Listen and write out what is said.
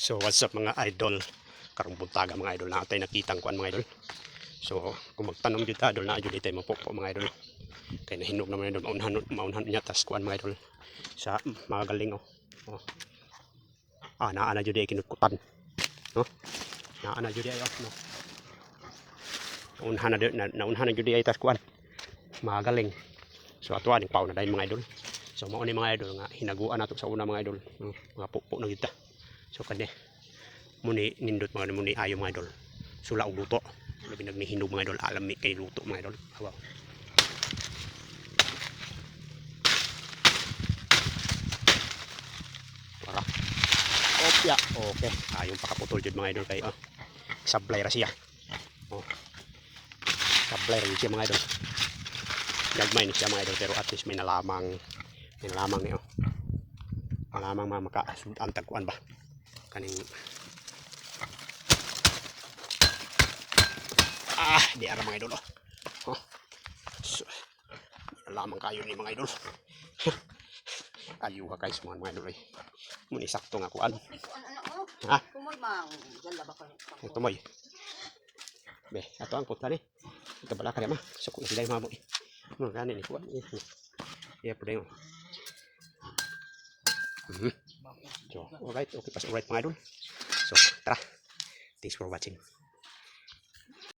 So what's up mga idol? Karong buntaga mga idol natay nakitang kuan mga idol. So kung magtanong jud idol na jud tay mapupo mga idol. Kay nahinog naman idol maunhan niya tas kuan mga idol. Sa mga galing oh. Oh. Naa na jud ay kinutkutan. No? Naa na jud ay oh, no. Naunhan na jud ay tas kuan. Mga galing. So ato ani paw na dai mga idol. So mao ni mga idol nga hinaguan nato sa una mga idol. Mga pupo na kita. So kani muni nindot mga muni ayo mga idol. Sula og luto. Labi nagnihinog mga idol alam mi kay luto mga idol. Wow. Para. Opya. Okay. Ayong pakaputol jud mga idol kay oh. Sablay ra siya. Oh. Sablay ra siya mga idol. Gagmay ni siya mga idol pero at least may nalamang ni oh. Malamang makasudan tagkuan ba. Kaning di ara mga idol oh. So, lamang kayo ni mga idol. Ayo ka guys mga idol ay. Muni sakto nga kuan. Ha? Kumoy mang ganda ba ko? Tumoy. Be, ato ang puta ni. Kabala ka ma. So kung sila mamo. Mo gani ni kuan. Iya puday mo. So, alright, okay pas alright mga idol. So, tara. Thanks for watching.